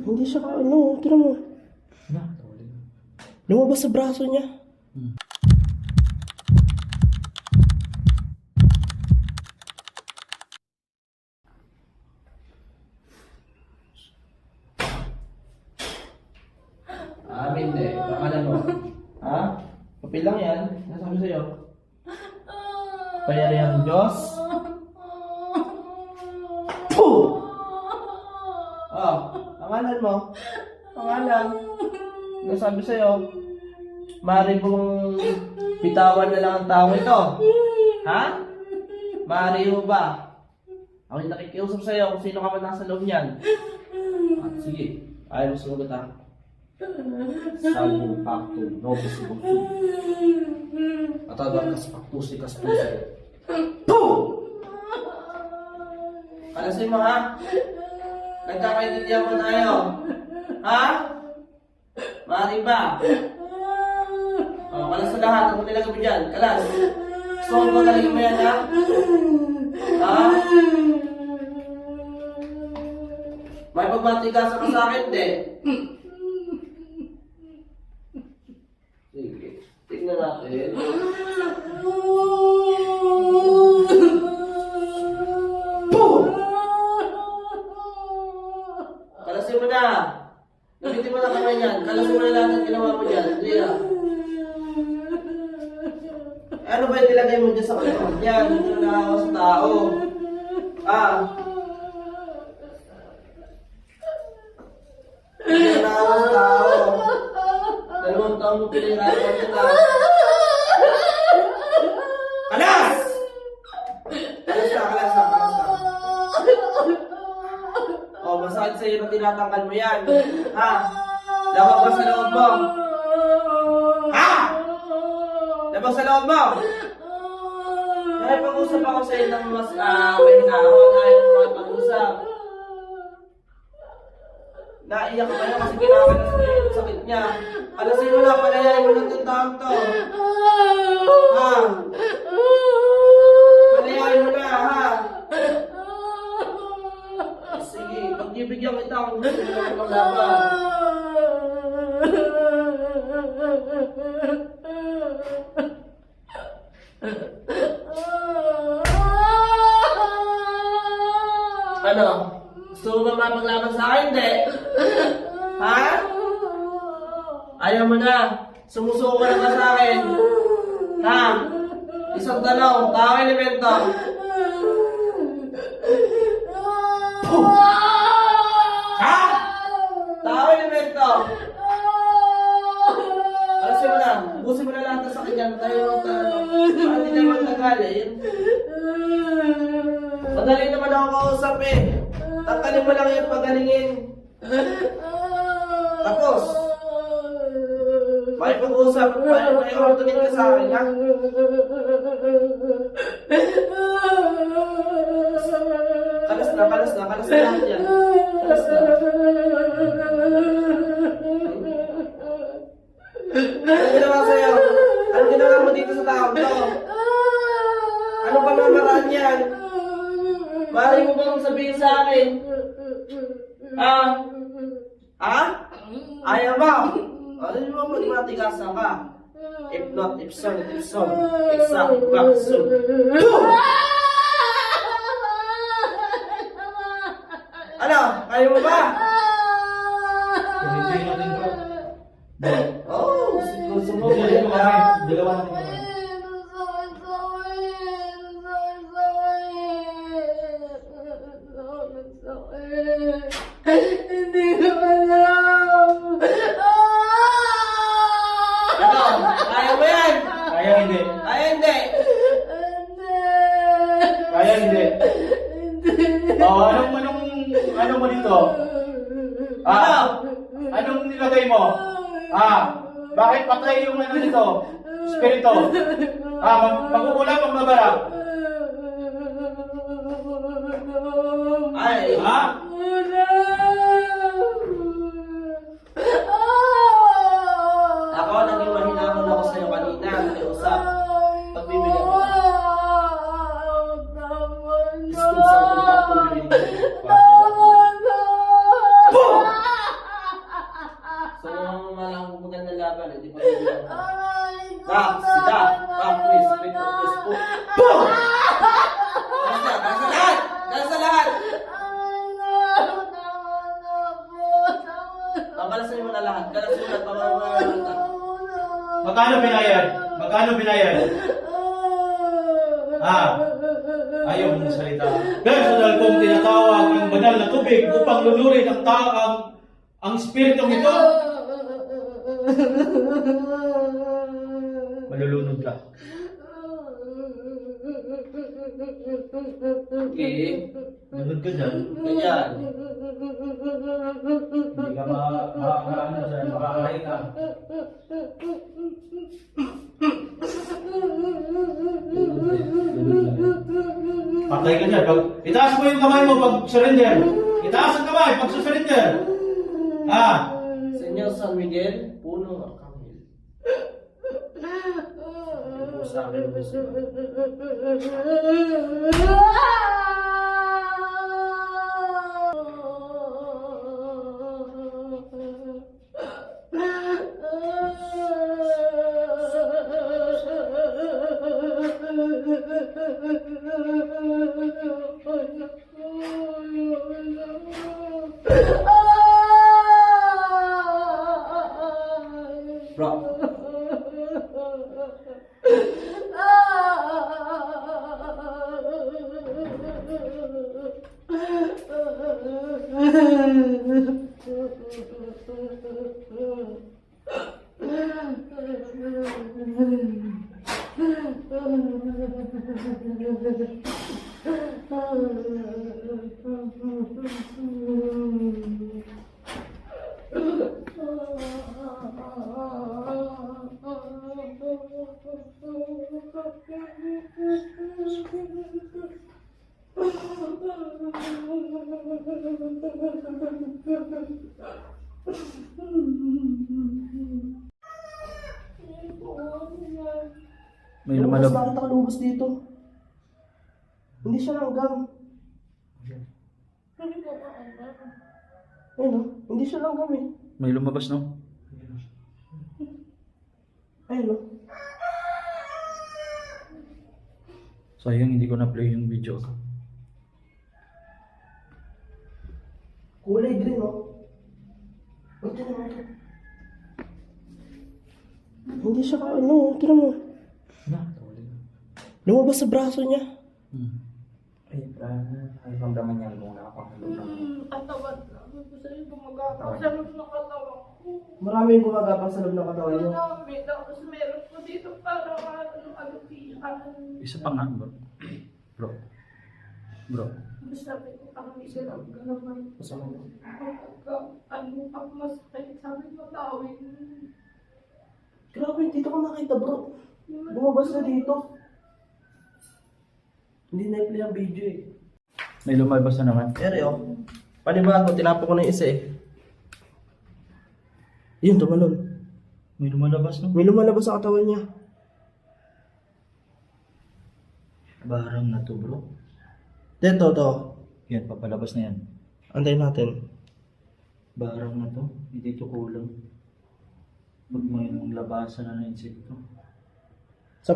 Hindi siya tinan mo. Lumabas sa braso niya. Hindi. Pangalan mo. Ha? Papel lang yan. Nasabi sa'yo. Payari ang Diyos. Puh! Pangalan mo. Pangalan. Nasabi sa'yo. Maaari pong bitawan na lang ang tao ito. Ha? Maaari mo ba? Ako'y nakikiusap sa'yo kung sino ka man nasa loob niyan. Sige. Ayaw mo sumagot ha. Salmo pakto, nobis bukto. Atadar kas paktusi kas puso. Boom! Kalasin mo ha? Nagkakaintindihan mo tayo. Ha? Maaari ba? Kalas sa lahat. Ano nilagay mo dyan? Kalas. Gusto mo magaling mo yan ha? Ha? May pagmatigasan ka sa akin, de. Sige. Tignan natin. Boom! Kalasin mo na. Gamitin mo na kamay niyan. Kalasin mo na lahat ang ginawa mo dyan. Leah. Ano ba yung nilagay mo dyan sa katawan niyan? Hindi na nakawa sa tao. Hindi na nakawa sa tao. 2 taon mo pinirapan kita. Kalas! Kalas na. Masakit sa'yo na tinatanggal mo yan. Ha? Labag ba sa loob mo? Ha? Labag sa loob mo? Nakipag-usap ako sa'yo ng mas pahinahon. Nakipag-usap. Naiyak ka kaya kasi kinakalas niya yung sakit niya. Alasin mo na, palayain mo ng tintang to. Ha? Palayain mo na, ha? Sige, pagbibigyan kita kung gusto mo na maglaban. Ano? Gusto mo ba mapaglaban sa akin? Hindi. Ha? Ayaw mo na. Sumusuko ka na sa akin. Ha? Isang tanong. Tao elemento. Ha? Tao elemento. Alasin mo na. Busin mo na lahat sa akin yan. Tayo magtanong. Hindi na magtagal eh. Madali naman ako kausap eh. Tanggalin mo lang yung pagalingin. Tapos, may pag-usap, may ordonin ka sa akin, ha? Kalas na lahat yan. Kalas na. Anong ginawa sa'yo? Anong ginawa mo dito sa taong to? Ano ba mamaraan yan? Maaari mo bang sabihin sa akin? Ayaw mo? Ano mo magmatigasan ka? If not, if so, exact, back, soon. Ano? Kaya mo ba? Hindi natin ko. Gusto mo. Dalawa natin ko. Hindi ko alam. Ano? Kaya mo yan? Kaya hindi. Kaya hindi. Kaya hindi. Anong mo dito? Anong nilagay mo? Bakit patay yung ano dito? Spirito. Magkukulang ang babara. Ay. Ako, naging mahinahon ako sa'yo kanina. Nakiusap. Pagbibigyan ko. Gusto sa kong pagbibigyan ko. laban, hindi pa bibilang. Sida! Please, wait, please, po. Boom! Gasa lahat! Gasa lahat! Pabalasin mo na lahat. Galasin mo na, pabalasin mo na. Magkano binayad? Magkano binayad? Ayaw mong salita. Dahil sa dahil kong tinatawag ang banal na tubig upang lulurin ang spiritong ito. Malulunod ka. Okay. Lunod ka dyan. Ganyan. Hindi ka makakaano dyan. Makakain ka. Patay ka dyan. Itaas mo yung kamay mo pag surrender. Itaas ang kamay pag surrender. Señor San Miguel, punong arkanghel. Sa akin, bro. May lumalab. Bakit ako lumabas dito? Hindi siya langgam. Ayun, hindi siya langgam eh. May lumabas, no? Ayun, Sayang hindi ko na-play yung video. kulay green, no? Ito naman ito. Hindi siya tignan mo. Lumabas sa braso niya. Ay, ay ramdaman niya kung nakapangulog ng Katawan lang. Gusto niyo gumagapang sa loob ng katawan ko. Maraming gumagapang sa loob ng katawan niyo. Marami. Tapos meron po dito parang alupihan. Isa pa nga, bro. Bro. Sabi ko, kami sila galaman. Masama niyo. Pag masakit, sabi ko, tawin. Grabe, dito ko nakita, bro. Lumabas na dito. Hindi na-play ang video eh. May lumalabas na naman. Pero panibago, tinapo ko na yung isa eh. Yun, tumalon. May lumalabas, no? May lumalabas sa katawan niya. Barang na to, bro. Dito, to. Yan, papalabas na yan. Antayin natin. Barang na to. Hindi to kulang. Pag may labasan na insekto. Sa